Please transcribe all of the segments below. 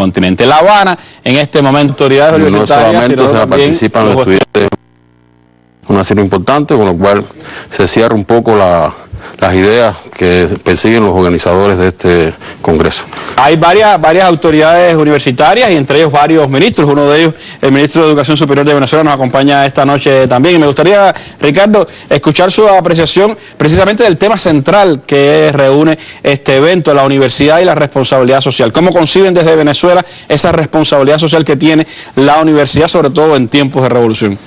continente. La Habana, en este momento, autoridades universitarias... No solamente participan los estudiantes, una serie importante, con lo cual se cierra un poco las ideas que persiguen los organizadores de este congreso. Hay varias autoridades universitarias y entre ellos varios ministros. Uno de ellos, el ministro de Educación Superior de Venezuela, nos acompaña esta noche también. Y me gustaría, Ricardo, escuchar su apreciación precisamente del tema central que reúne este evento, la universidad y la responsabilidad social. ¿Cómo conciben desde Venezuela esa responsabilidad social que tiene la universidad, sobre todo en tiempos de revolución?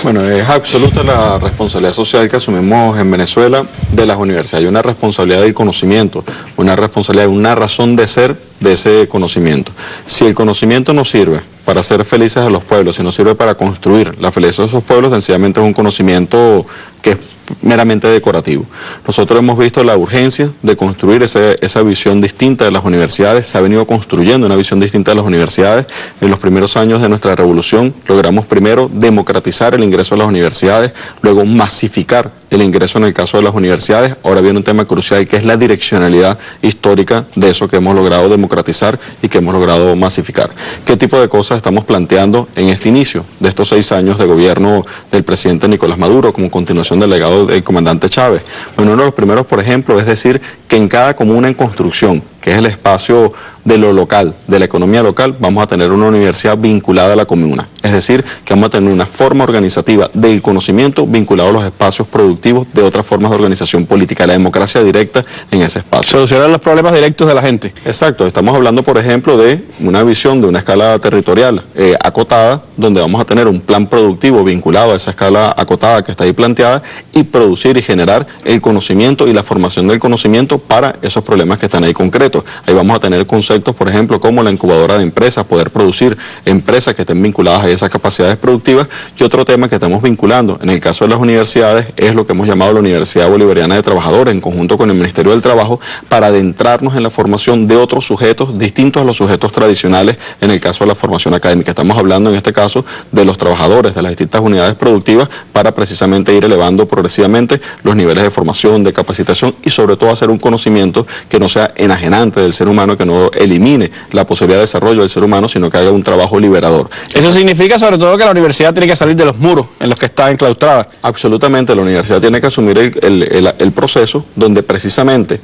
Bueno, es absoluta la responsabilidad social que asumimos en Venezuela de las universidades. Hay una responsabilidad del conocimiento, una responsabilidad, una razón de ser de ese conocimiento. Si el conocimiento no sirve para hacer felices a los pueblos, si no sirve para construir la felicidad de esos pueblos, sencillamente es un conocimiento que es meramente decorativo. Nosotros hemos visto la urgencia de construir esa visión distinta de las universidades. Se ha venido construyendo una visión distinta de las universidades. En los primeros años de nuestra revolución logramos primero democratizar el ingreso a las universidades, luego masificar el ingreso en el caso de las universidades. Ahora viene un tema crucial que es la direccionalidad histórica de eso que hemos logrado democratizar y que hemos logrado masificar. ¿Qué tipo de cosas estamos planteando en este inicio de estos 6 años de gobierno del presidente Nicolás Maduro como continuación del legado del comandante Chávez? Bueno, uno de los primeros, por ejemplo, es decir que en cada comuna en construcción, que es el espacio de lo local, de la economía local, vamos a tener una universidad vinculada a la comuna. Es decir, que vamos a tener una forma organizativa del conocimiento vinculado a los espacios productivos de otras formas de organización política, la democracia directa en ese espacio. Solucionar los problemas directos de la gente. Exacto, estamos hablando, por ejemplo, de una visión de una escala territorial acotada, donde vamos a tener un plan productivo vinculado a esa escala acotada que está ahí planteada y producir y generar el conocimiento y la formación del conocimiento para esos problemas que están ahí concretos. Ahí vamos a tener conceptos, por ejemplo, como la incubadora de empresas, poder producir empresas que estén vinculadas a esas capacidades productivas. Y otro tema que estamos vinculando en el caso de las universidades es lo que hemos llamado la Universidad Bolivariana de Trabajadores, en conjunto con el Ministerio del Trabajo, para adentrarnos en la formación de otros sujetos distintos a los sujetos tradicionales en el caso de la formación académica. Estamos hablando en este caso de los trabajadores de las distintas unidades productivas para precisamente ir elevando progresivamente los niveles de formación, de capacitación y sobre todo hacer un conocimiento que no sea enajenante del ser humano, que no elimine la posibilidad de desarrollo del ser humano, sino que haga un trabajo liberador. Eso significa sobre todo que la universidad tiene que salir de los muros en los que está enclaustrada. Absolutamente, la universidad tiene que asumir el proceso donde precisamente,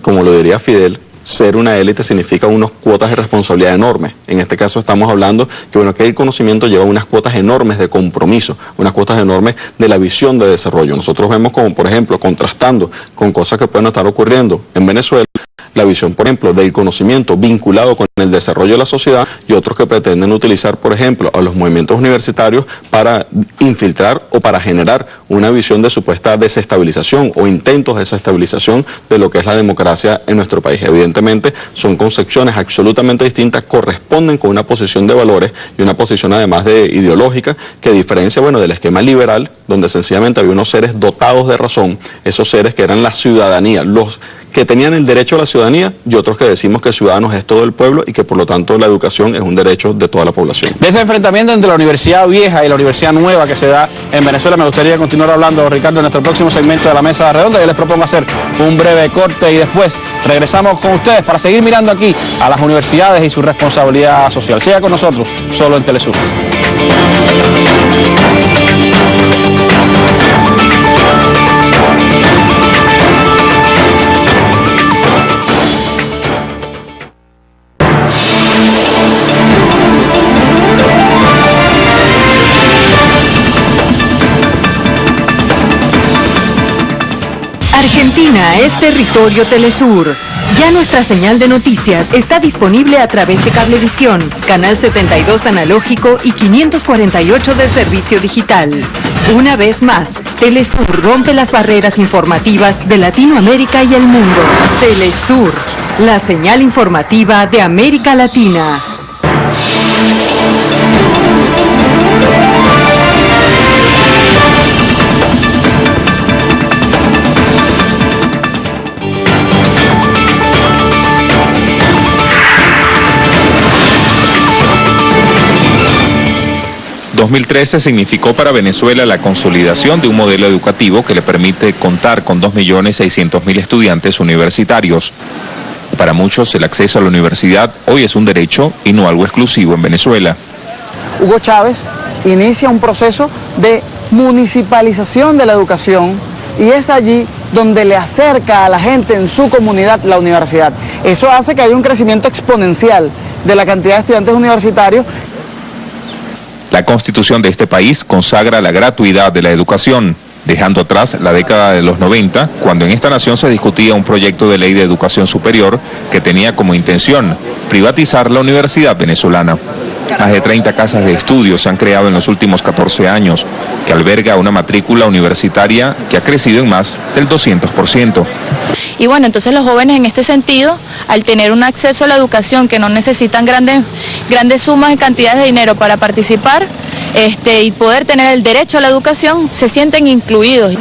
como lo diría Fidel, ser una élite significa unas cuotas de responsabilidad enormes. En este caso estamos hablando que el conocimiento lleva unas cuotas enormes de compromiso, unas cuotas enormes de la visión de desarrollo. Nosotros vemos como, por ejemplo, contrastando con cosas que pueden estar ocurriendo en Venezuela, la visión, por ejemplo, del conocimiento vinculado con el desarrollo de la sociedad y otros que pretenden utilizar, por ejemplo, a los movimientos universitarios para infiltrar o para generar una visión de supuesta desestabilización o intentos de desestabilización de lo que es la democracia en nuestro país. Evidentemente, son concepciones absolutamente distintas, corresponden con una posición de valores y una posición además de ideológica que diferencia, bueno, del esquema liberal, donde sencillamente había unos seres dotados de razón, esos seres que eran la ciudadanía, los que tenían el derecho a la ciudadanía y otros que decimos que ciudadanos es todo el pueblo y que por lo tanto la educación es un derecho de toda la población. De ese enfrentamiento entre la universidad vieja y la universidad nueva que se da en Venezuela me gustaría continuar hablando, Ricardo, en nuestro próximo segmento de la Mesa Redonda. Yo les propongo hacer un breve corte y después regresamos con ustedes para seguir mirando aquí a las universidades y su responsabilidad social. Siga con nosotros, solo en Telesur. Argentina es territorio Telesur. Ya nuestra señal de noticias está disponible a través de Cablevisión, Canal 72 analógico y 548 de servicio digital. Una vez más, Telesur rompe las barreras informativas de Latinoamérica y el mundo. Telesur, la señal informativa de América Latina. En 2013 significó para Venezuela la consolidación de un modelo educativo que le permite contar con 2.600.000 estudiantes universitarios. Para muchos, el acceso a la universidad hoy es un derecho y no algo exclusivo en Venezuela. Hugo Chávez inicia un proceso de municipalización de la educación y es allí donde le acerca a la gente en su comunidad la universidad. Eso hace que haya un crecimiento exponencial de la cantidad de estudiantes universitarios. La Constitución de este país consagra la gratuidad de la educación, dejando atrás la década de los 90, cuando en esta nación se discutía un proyecto de ley de educación superior que tenía como intención privatizar la universidad venezolana. Más de 30 casas de estudios se han creado en los últimos 14 años, que alberga una matrícula universitaria que ha crecido en más del 200%. Y bueno, entonces los jóvenes en este sentido, al tener un acceso a la educación que no necesitan grandes sumas y cantidades de dinero para participar, y poder tener el derecho a la educación, se sienten incluidos.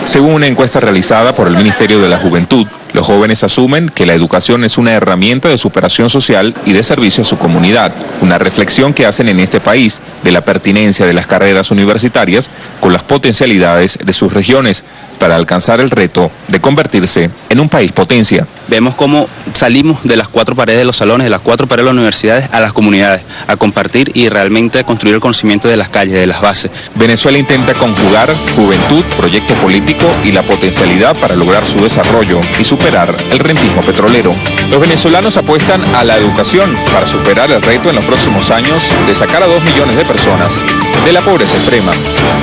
Según una encuesta realizada por el Ministerio de la Juventud, los jóvenes asumen que la educación es una herramienta de superación social y de servicio a su comunidad, una reflexión que hacen en este país de la pertinencia de las carreras universitarias con las potencialidades de sus regiones para alcanzar el reto de convertirse en un país potencia. Vemos cómo salimos de las 4 paredes de los salones, de las 4 paredes de las universidades a las comunidades, a compartir y realmente construir el conocimiento de las calles, de las bases. Venezuela intenta conjugar juventud, proyecto político y la potencialidad para lograr su desarrollo y superar el rentismo petrolero. Los venezolanos apuestan a la educación para superar el reto en los próximos años de sacar a 2 millones de personas de la pobreza extrema.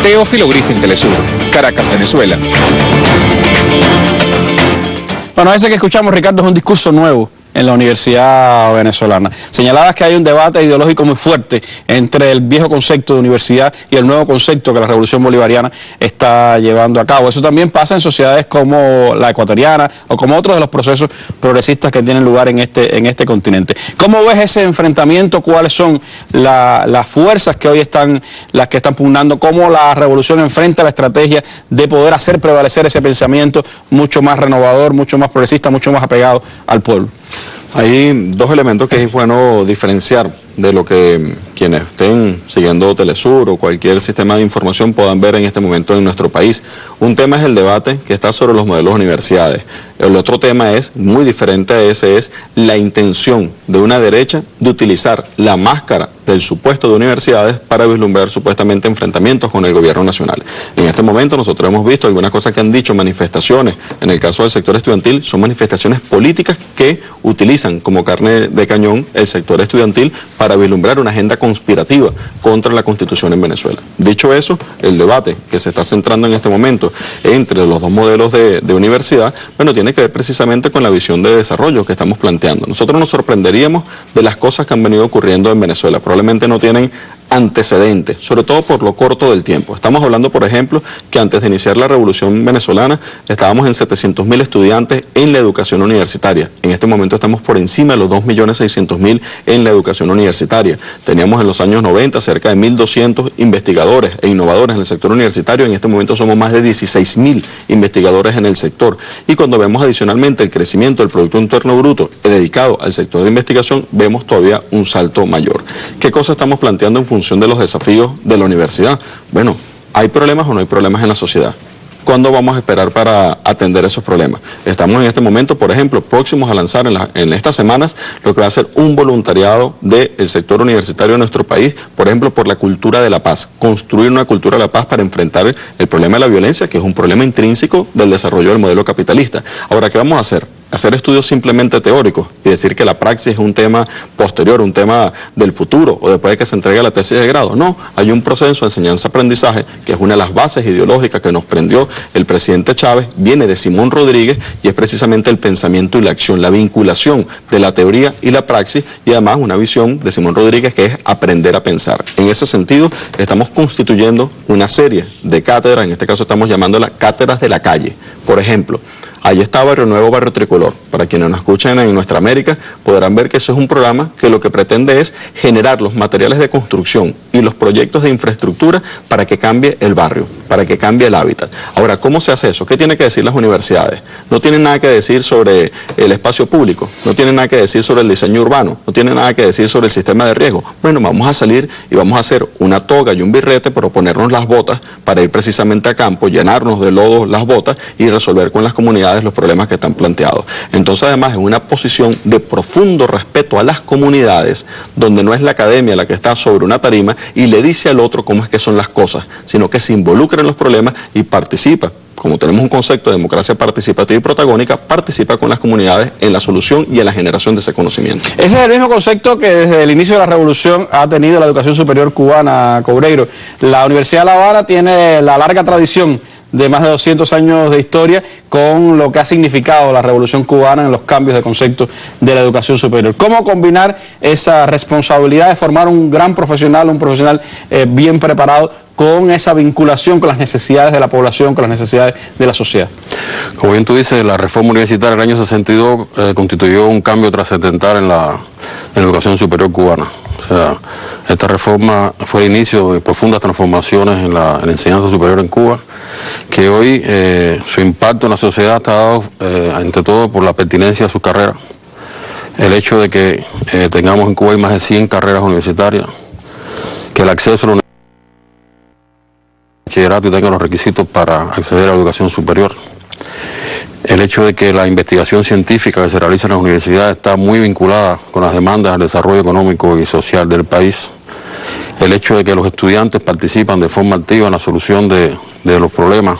Teófilo Griffin, Telesur, Caracas, Venezuela. Bueno, ese que escuchamos, Ricardo, es un discurso nuevo en la universidad venezolana. Señalabas que hay un debate ideológico muy fuerte entre el viejo concepto de universidad y el nuevo concepto que la revolución bolivariana está llevando a cabo. Eso también pasa en sociedades como la ecuatoriana o como otros de los procesos progresistas que tienen lugar en este continente. ¿Cómo ves ese enfrentamiento? ¿Cuáles son las fuerzas que hoy están pugnando? ¿Cómo la revolución enfrenta la estrategia de poder hacer prevalecer ese pensamiento mucho más renovador, mucho más progresista, mucho más apegado al pueblo? Hay 2 elementos que es bueno diferenciar de lo que quienes estén siguiendo Telesur o cualquier sistema de información puedan ver en este momento en nuestro país. Un tema es el debate que está sobre los modelos de universidades. El otro tema es, muy diferente a ese, es la intención de una derecha de utilizar la máscara del supuesto de universidades para vislumbrar supuestamente enfrentamientos con el gobierno nacional. En este momento nosotros hemos visto algunas cosas que han dicho, manifestaciones, en el caso del sector estudiantil, son manifestaciones políticas que utilizan como carne de cañón el sector estudiantil para vislumbrar una agenda conspirativa contra la Constitución en Venezuela. Dicho eso, el debate que se está centrando en este momento entre los 2 modelos de universidad, bueno, tiene que ver precisamente con la visión de desarrollo que estamos planteando. Nosotros nos sorprenderíamos de las cosas que han venido ocurriendo en Venezuela. Probablemente no tienen antecedentes, sobre todo por lo corto del tiempo. Estamos hablando, por ejemplo, que antes de iniciar la revolución venezolana estábamos en 700.000 estudiantes en la educación universitaria. En este momento estamos por encima de los 2.600.000 en la educación universitaria. Teníamos en los años 90 cerca de 1.200 investigadores e innovadores en el sector universitario. En este momento somos más de 16.000 investigadores en el sector. Y cuando vemos adicionalmente el crecimiento del Producto Interno Bruto dedicado al sector de investigación, vemos todavía un salto mayor. ¿Qué cosa estamos planteando en función de los desafíos de la universidad? Bueno, ¿hay problemas o no hay problemas en la sociedad? ¿Cuándo vamos a esperar para atender esos problemas? Estamos en este momento, por ejemplo, próximos a lanzar en estas semanas lo que va a ser un voluntariado del sector universitario de nuestro país, por ejemplo, por la cultura de la paz, construir una cultura de la paz para enfrentar el problema de la violencia, que es un problema intrínseco del desarrollo del modelo capitalista. Ahora, ¿qué vamos a hacer? Hacer estudios simplemente teóricos y decir que la praxis es un tema posterior, un tema del futuro o después de que se entregue la tesis de grado. No, hay un proceso de enseñanza-aprendizaje que es una de las bases ideológicas que nos prendió el presidente Chávez, viene de Simón Rodríguez y es precisamente el pensamiento y la acción, la vinculación de la teoría y la praxis y además una visión de Simón Rodríguez que es aprender a pensar. En ese sentido estamos constituyendo una serie de cátedras, en este caso estamos llamándolas cátedras de la calle. Por ejemplo, ahí está Barrio Nuevo, Barrio Tricolor. Para quienes nos escuchan en Nuestra América, podrán ver que eso es un programa que lo que pretende es generar los materiales de construcción y los proyectos de infraestructura para que cambie el barrio, para que cambie el hábitat. Ahora, ¿cómo se hace eso? ¿Qué tienen que decir las universidades? No tienen nada que decir sobre el espacio público, no tienen nada que decir sobre el diseño urbano, no tienen nada que decir sobre el sistema de riesgo. Bueno, vamos a salir y vamos a hacer una toga y un birrete, pero ponernos las botas para ir precisamente a campo, llenarnos de lodo las botas y resolver con las comunidades comunidades los problemas que están planteados. Entonces, además, en una posición de profundo respeto a las comunidades, donde no es la academia la que está sobre una tarima y le dice al otro cómo es que son las cosas, sino que se involucra en los problemas y participa. Como tenemos un concepto de democracia participativa y protagónica, participa con las comunidades en la solución y en la generación de ese conocimiento. Ese es el mismo concepto que desde el inicio de la revolución ha tenido la educación superior cubana, Cobreiro. La Universidad de La Habana tiene la larga tradición de más de 200 años de historia con lo que ha significado la revolución cubana en los cambios de concepto de la educación superior. ¿Cómo combinar esa responsabilidad de formar un gran profesional, un profesional bien preparado, con esa vinculación con las necesidades de la población, con las necesidades de la sociedad? Como bien tú dices, la reforma universitaria del año 62 constituyó un cambio trascendental en la educación superior cubana. O sea, esta reforma fue el inicio de profundas transformaciones en la enseñanza superior en Cuba, que hoy su impacto en la sociedad está dado ante todo por la pertinencia de sus carreras. El hecho de que tengamos en Cuba más de 100 carreras universitarias, que el acceso a la bachillerato y tenga los requisitos para acceder a la educación superior. El hecho de que la investigación científica que se realiza en las universidades está muy vinculada con las demandas del desarrollo económico y social del país. El hecho de que los estudiantes participan de forma activa en la solución de los problemas,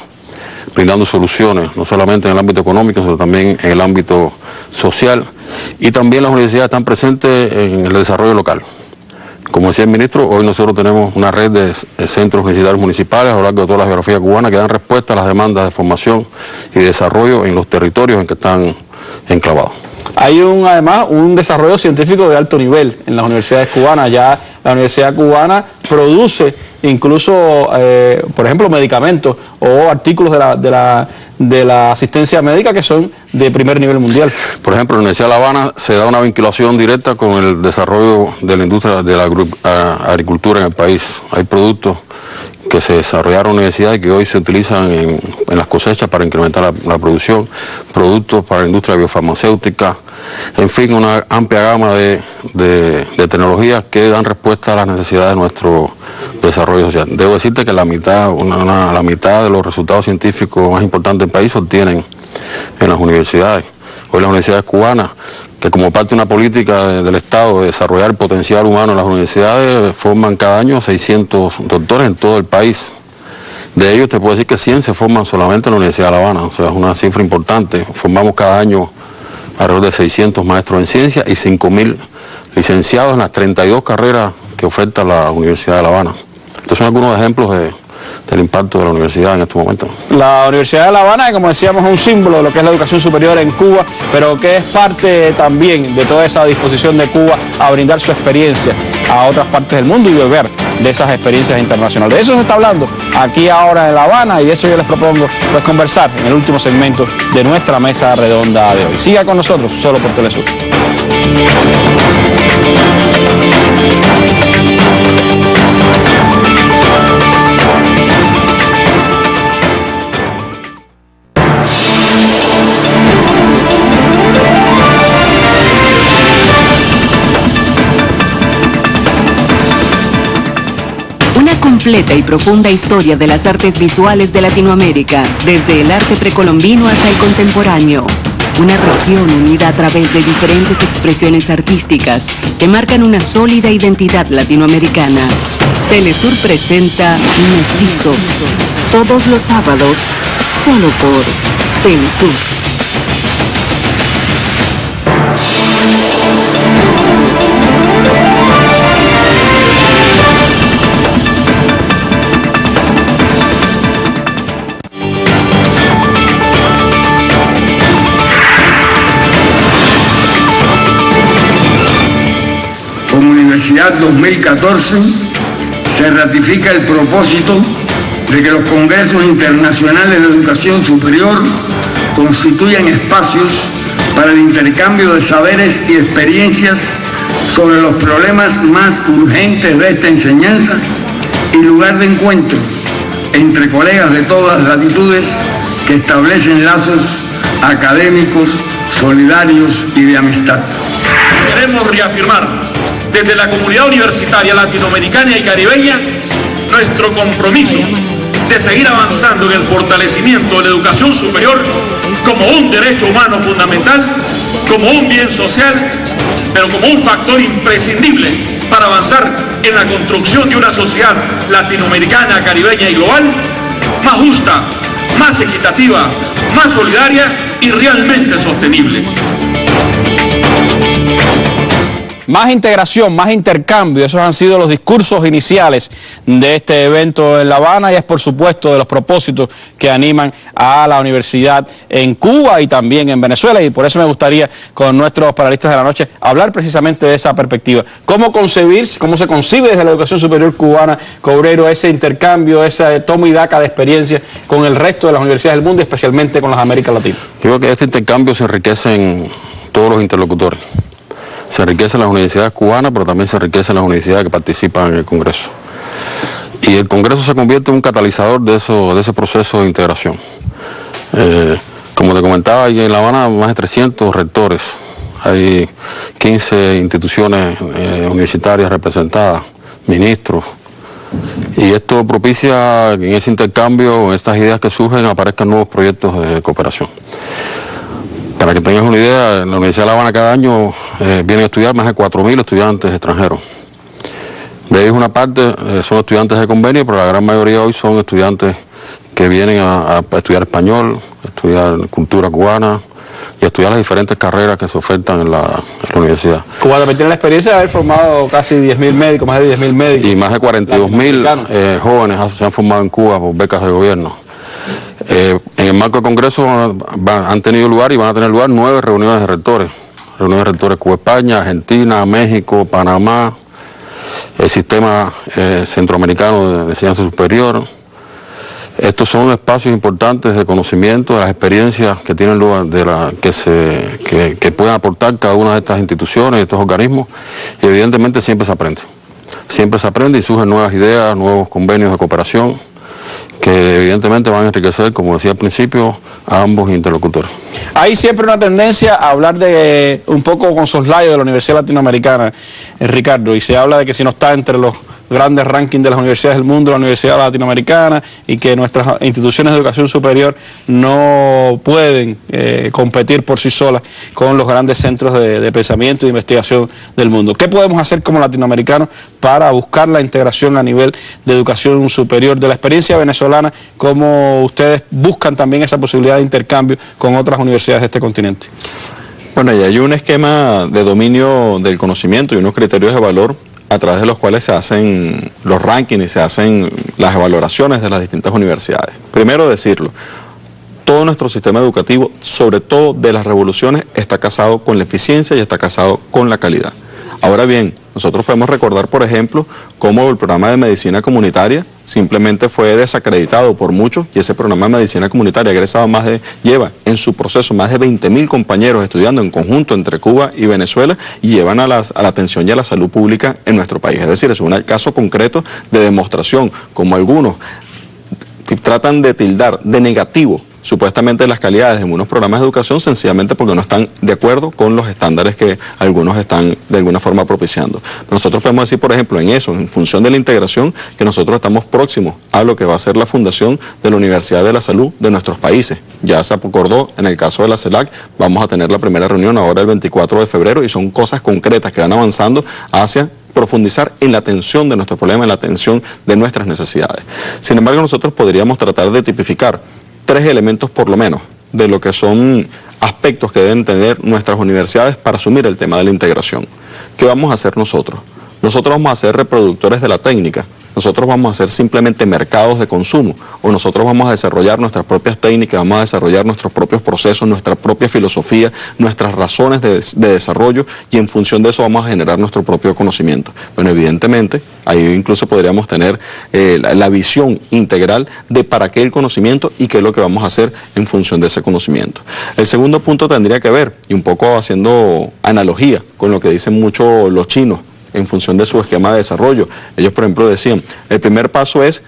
brindando soluciones, no solamente en el ámbito económico, sino también en el ámbito social. Y también las universidades están presentes en el desarrollo local. Como decía el ministro, hoy nosotros tenemos una red de centros universitarios municipales a lo largo de toda la geografía cubana que dan respuesta a las demandas de formación y desarrollo en los territorios en que están enclavados. Hay además un desarrollo científico de alto nivel en las universidades cubanas. Ya la Universidad Cubana produce incluso, por ejemplo, medicamentos o artículos de la asistencia médica que son de primer nivel mundial. Por ejemplo, en la Universidad de La Habana se da una vinculación directa con el desarrollo de la industria de la agricultura en el país. Hay productos que se desarrollaron en la universidad y que hoy se utilizan en las cosechas para incrementar la producción, productos para la industria biofarmacéutica, en fin, una amplia gama de tecnologías que dan respuesta a las necesidades de nuestro desarrollo social. Debo decirte que la mitad de los resultados científicos más importantes del país se obtienen en las universidades. Hoy las universidades cubanas, que como parte de una política del Estado de desarrollar el potencial humano en las universidades, forman cada año 600 doctores en todo el país. De ellos te puedo decir que 100 se forman solamente en la Universidad de La Habana, o sea, es una cifra importante. Formamos cada año alrededor de 600 maestros en ciencia y 5.000 licenciados en las 32 carreras que oferta la Universidad de La Habana. Estos son algunos ejemplos del impacto de la universidad en este momento. La Universidad de La Habana, que como decíamos es un símbolo de lo que es la educación superior en Cuba, pero que es parte también de toda esa disposición de Cuba a brindar su experiencia a otras partes del mundo y beber de esas experiencias internacionales. De eso se está hablando aquí ahora en La Habana y de eso yo les propongo pues conversar en el último segmento de nuestra mesa redonda de hoy. Siga con nosotros, solo por Telesur. Completa y profunda historia de las artes visuales de Latinoamérica, desde el arte precolombino hasta el contemporáneo. Una región unida a través de diferentes expresiones artísticas que marcan una sólida identidad latinoamericana. Telesur presenta Mestizo, todos los sábados, solo por Telesur. Universidad 2014 se ratifica el propósito de que los congresos internacionales de educación superior constituyan espacios para el intercambio de saberes y experiencias sobre los problemas más urgentes de esta enseñanza y lugar de encuentro entre colegas de todas las latitudes que establecen lazos académicos, solidarios y de amistad. Queremos reafirmar desde la comunidad universitaria latinoamericana y caribeña nuestro compromiso de seguir avanzando en el fortalecimiento de la educación superior como un derecho humano fundamental, como un bien social, pero como un factor imprescindible para avanzar en la construcción de una sociedad latinoamericana, caribeña y global más justa, más equitativa, más solidaria y realmente sostenible. Más integración, más intercambio, esos han sido los discursos iniciales de este evento en La Habana y es por supuesto de los propósitos que animan a la universidad en Cuba y también en Venezuela, y por eso me gustaría con nuestros panelistas de la noche hablar precisamente de esa perspectiva. ¿Cómo concebir, cómo se concibe desde la educación superior cubana, Cobreiro, ese intercambio, ese toma y daca de experiencia con el resto de las universidades del mundo y especialmente con las de América Latina? Creo que este intercambio se enriquece en todos los interlocutores. Se enriquecen las universidades cubanas, pero también se enriquecen las universidades que participan en el Congreso. Y el Congreso se convierte en un catalizador de ese proceso de integración. Como te comentaba, hay en La Habana más de 300 rectores, hay 15 instituciones universitarias representadas, ministros, y esto propicia que en ese intercambio, en estas ideas que surgen, aparezcan nuevos proyectos de cooperación. Para que tengas una idea, en la Universidad de La Habana cada año vienen a estudiar más de 4.000 estudiantes extranjeros. De ellos una parte son estudiantes de convenio, pero la gran mayoría hoy son estudiantes que vienen a estudiar español, a estudiar cultura cubana y a estudiar las diferentes carreras que se ofertan en la universidad. Cuba también tiene la experiencia de haber formado casi 10.000 médicos, más de 10.000 médicos. Y más de 42.000 jóvenes se han formado en Cuba por becas de gobierno. En el marco del Congreso han tenido lugar y van a tener lugar 9 reuniones de rectores. Reuniones de rectores Cuba-España, Argentina, México, Panamá, el sistema centroamericano de enseñanza superior. Estos son espacios importantes de conocimiento de las experiencias que tienen lugar, que pueden aportar cada una de estas instituciones, de estos organismos, y evidentemente siempre se aprende. Siempre se aprende y surgen nuevas ideas, nuevos convenios de cooperación, que evidentemente van a enriquecer, como decía al principio, a ambos interlocutores. Hay siempre una tendencia a hablar de un poco con soslayo de la Universidad Latinoamericana, Ricardo, y se habla de que si no está entre los grandes rankings de las universidades del mundo, la Universidad Latinoamericana, y que nuestras instituciones de educación superior no pueden competir por sí solas con los grandes centros de pensamiento y de investigación del mundo. ¿Qué podemos hacer como latinoamericanos para buscar la integración a nivel de educación superior? De la experiencia venezolana, ¿cómo ustedes buscan también esa posibilidad de intercambio con otras universidades de este continente? Bueno, y hay un esquema de dominio del conocimiento y unos criterios de valor a través de los cuales se hacen los rankings y se hacen las evaluaciones de las distintas universidades. Primero decirlo, todo nuestro sistema educativo, sobre todo de las revoluciones, está casado con la eficiencia y está casado con la calidad. Ahora bien, nosotros podemos recordar, por ejemplo, cómo el programa de medicina comunitaria simplemente fue desacreditado por muchos, y ese programa de medicina comunitaria lleva en su proceso más de 20.000 compañeros estudiando en conjunto entre Cuba y Venezuela, y llevan a la atención y a la salud pública en nuestro país. Es decir, es un caso concreto de demostración, como algunos tratan de tildar de negativo supuestamente las calidades de unos programas de educación, sencillamente porque no están de acuerdo con los estándares que algunos están de alguna forma propiciando. Pero nosotros podemos decir, por ejemplo, en eso, en función de la integración, que nosotros estamos próximos a lo que va a ser la fundación de la Universidad de la Salud de nuestros países. Ya se acordó en el caso de la CELAC, vamos a tener la primera reunión ahora el 24 de febrero, y son cosas concretas que van avanzando hacia profundizar en la atención de nuestro problema, en la atención de nuestras necesidades. Sin embargo, nosotros podríamos tratar de tipificar 3 elementos por lo menos de lo que son aspectos que deben tener nuestras universidades para asumir el tema de la integración. ¿Qué vamos a hacer nosotros? Nosotros vamos a ser reproductores de la técnica, nosotros vamos a ser simplemente mercados de consumo, o nosotros vamos a desarrollar nuestras propias técnicas, vamos a desarrollar nuestros propios procesos, nuestra propia filosofía, nuestras razones de desarrollo, y en función de eso vamos a generar nuestro propio conocimiento. Bueno, evidentemente, ahí incluso podríamos tener la visión integral de para qué el conocimiento y qué es lo que vamos a hacer en función de ese conocimiento. El segundo punto tendría que ver, y un poco haciendo analogía con lo que dicen mucho los chinos, en función de su esquema de desarrollo. Ellos, por ejemplo, decían, el primer paso es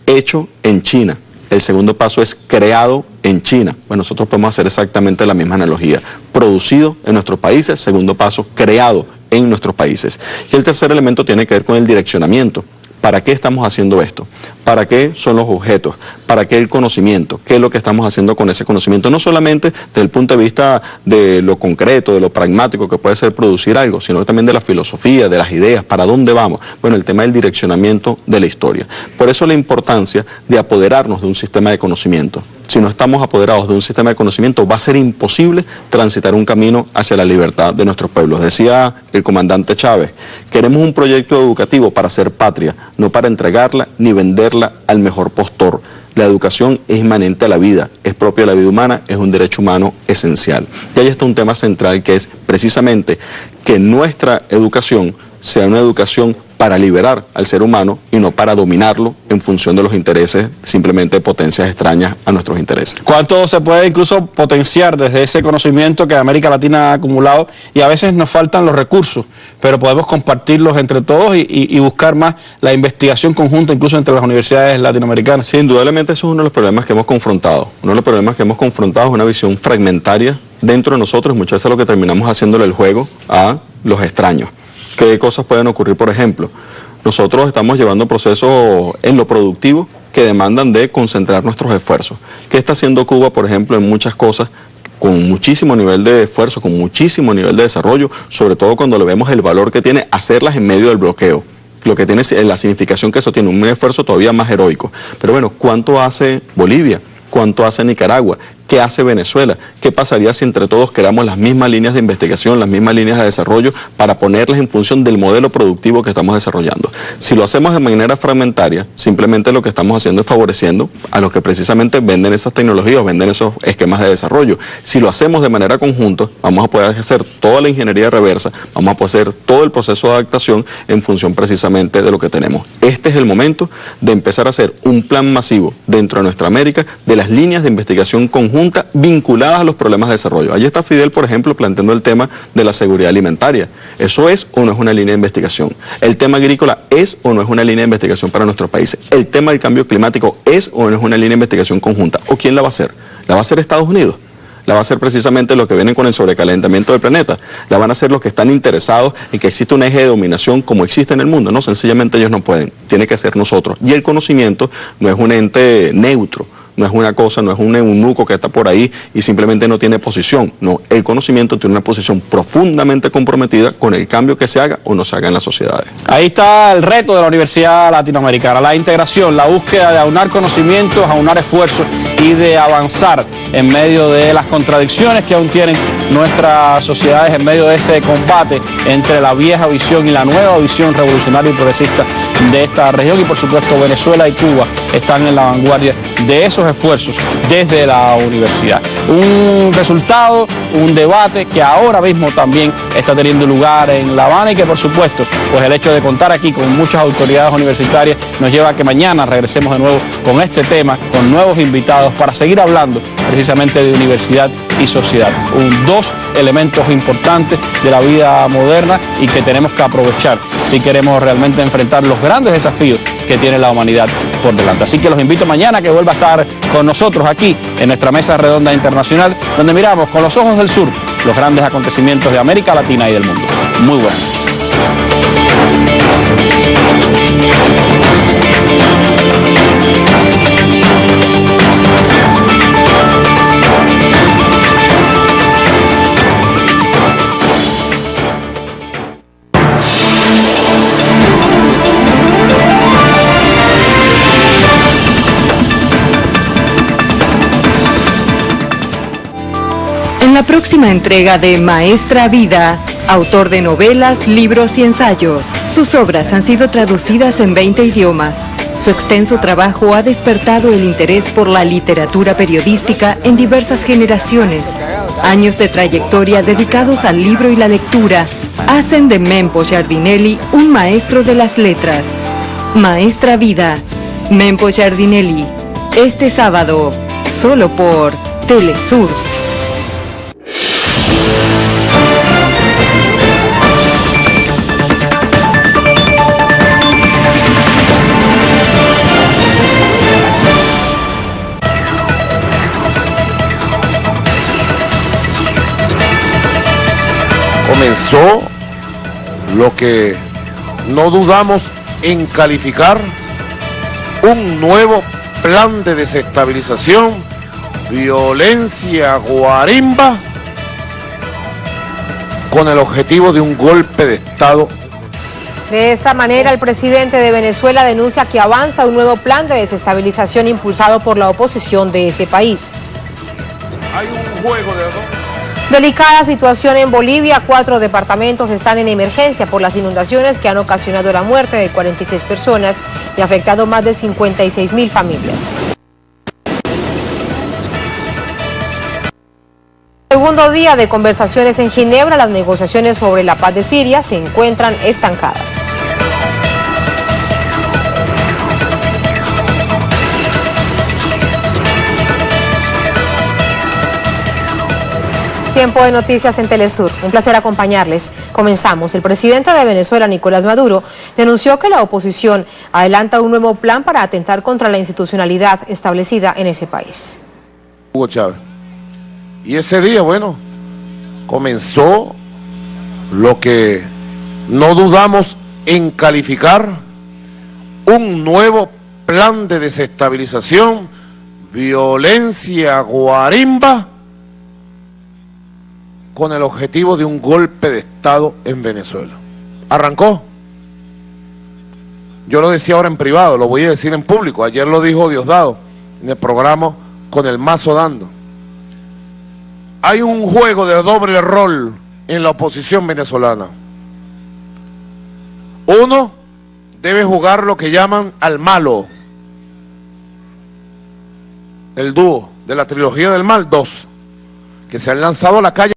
hecho en China, el segundo paso es creado en China. Bueno, nosotros podemos hacer exactamente la misma analogía. Producido en nuestros países, segundo paso, creado en nuestros países. Y el tercer elemento tiene que ver con el direccionamiento. ¿Para qué estamos haciendo esto? ¿Para qué son los objetos? ¿Para qué el conocimiento? ¿Qué es lo que estamos haciendo con ese conocimiento? No solamente desde el punto de vista de lo concreto, de lo pragmático que puede ser producir algo, sino también de la filosofía, de las ideas, ¿para dónde vamos? Bueno, el tema del direccionamiento de la historia. Por eso la importancia de apoderarnos de un sistema de conocimiento. Si no estamos apoderados de un sistema de conocimiento, va a ser imposible transitar un camino hacia la libertad de nuestros pueblos. Decía el comandante Chávez, queremos un proyecto educativo para hacer patria, no para entregarla ni venderla al mejor postor. La educación es inmanente a la vida, es propia de la vida humana, es un derecho humano esencial. Y ahí está un tema central que es precisamente que nuestra educación sea una educación para liberar al ser humano y no para dominarlo en función de los intereses simplemente de potencias extrañas a nuestros intereses. ¿Cuánto se puede incluso potenciar desde ese conocimiento que América Latina ha acumulado? Y a veces nos faltan los recursos, pero podemos compartirlos entre todos y buscar más la investigación conjunta incluso entre las universidades latinoamericanas. Sí, indudablemente eso es uno de los problemas que hemos confrontado. Uno de los problemas que hemos confrontado es una visión fragmentaria dentro de nosotros, muchas veces lo que terminamos haciéndole el juego a los extraños. ¿Qué cosas pueden ocurrir, por ejemplo? Nosotros estamos llevando procesos en lo productivo que demandan de concentrar nuestros esfuerzos. ¿Qué está haciendo Cuba, por ejemplo, en muchas cosas? Con muchísimo nivel de esfuerzo, con muchísimo nivel de desarrollo, sobre todo cuando le vemos el valor que tiene hacerlas en medio del bloqueo. Lo que tiene la significación que eso tiene, un esfuerzo todavía más heroico. Pero bueno, ¿cuánto hace Bolivia? ¿Cuánto hace Nicaragua? ¿Qué hace Venezuela? ¿Qué pasaría si entre todos creamos las mismas líneas de investigación, las mismas líneas de desarrollo para ponerlas en función del modelo productivo que estamos desarrollando? Si lo hacemos de manera fragmentaria, simplemente lo que estamos haciendo es favoreciendo a los que precisamente venden esas tecnologías, venden esos esquemas de desarrollo. Si lo hacemos de manera conjunta, vamos a poder hacer toda la ingeniería reversa, vamos a poder hacer todo el proceso de adaptación en función precisamente de lo que tenemos. Este es el momento de empezar a hacer un plan masivo dentro de nuestra América de las líneas de investigación conjunta vinculadas a los problemas de desarrollo. Allí está Fidel, por ejemplo, planteando el tema de la seguridad alimentaria. ¿Eso es o no es una línea de investigación? ¿El tema agrícola es o no es una línea de investigación para nuestros países? ¿El tema del cambio climático es o no es una línea de investigación conjunta? ¿O quién la va a hacer? ¿La va a hacer Estados Unidos? ¿La va a hacer precisamente los que vienen con el sobrecalentamiento del planeta? ¿La van a hacer los que están interesados en que existe un eje de dominación como existe en el mundo? No, sencillamente ellos no pueden. Tiene que ser nosotros. Y el conocimiento no es un ente neutro. No es una cosa, no es un eunuco que está por ahí y simplemente no tiene posición. No, el conocimiento tiene una posición profundamente comprometida con el cambio que se haga o no se haga en las sociedades. Ahí está el reto de la Universidad Latinoamericana, la integración, la búsqueda de aunar conocimientos, aunar esfuerzos y de avanzar en medio de las contradicciones que aún tienen nuestras sociedades, en medio de ese combate entre la vieja visión y la nueva visión revolucionaria y progresista de esta región. Y por supuesto Venezuela y Cuba están en la vanguardia de esos esfuerzos desde la universidad. Un resultado, un debate que ahora mismo también está teniendo lugar en La Habana y que por supuesto, pues el hecho de contar aquí con muchas autoridades universitarias nos lleva a que mañana regresemos de nuevo con este tema, con nuevos invitados para seguir hablando precisamente de universidad y sociedad. Dos elementos importantes de la vida moderna y que tenemos que aprovechar si queremos realmente enfrentar los grandes desafíos que tiene la humanidad por delante. Así que los invito mañana a que vuelva a estar con nosotros aquí en nuestra mesa redonda internacional, donde miramos con los ojos del sur los grandes acontecimientos de América Latina y del mundo. Muy buenas noches. En la próxima entrega de Maestra Vida, autor de novelas, libros y ensayos, sus obras han sido traducidas en 20 idiomas. Su extenso trabajo ha despertado el interés por la literatura periodística en diversas generaciones. Años de trayectoria dedicados al libro y la lectura hacen de Mempo Giardinelli un maestro de las letras. Maestra Vida, Mempo Giardinelli, este sábado, solo por Telesur. Comenzó lo que no dudamos en calificar un nuevo plan de desestabilización, violencia, guarimba, con el objetivo de un golpe de Estado. De esta manera, el presidente de Venezuela denuncia que avanza un nuevo plan de desestabilización impulsado por la oposición de ese país. Hay un juego de... Delicada situación en Bolivia. 4 departamentos están en emergencia por las inundaciones que han ocasionado la muerte de 46 personas y afectado más de 56.000 familias. Segundo día de conversaciones en Ginebra, las negociaciones sobre la paz de Siria se encuentran estancadas. Tiempo de noticias en Telesur. Un placer acompañarles. Comenzamos. El presidente de Venezuela, Nicolás Maduro, denunció que la oposición adelanta un nuevo plan para atentar contra la institucionalidad establecida en ese país. Hugo Chávez. Y ese día, bueno, comenzó lo que no dudamos en calificar un nuevo plan de desestabilización, violencia, guarimba, con el objetivo de un golpe de Estado en Venezuela. Arrancó. Yo lo decía ahora en privado, lo voy a decir en público. Ayer lo dijo Diosdado en el programa Con el Mazo Dando. Hay un juego de doble rol en la oposición venezolana. Uno debe jugar lo que llaman al malo. El dúo de la trilogía del mal, 2, que se han lanzado a la calle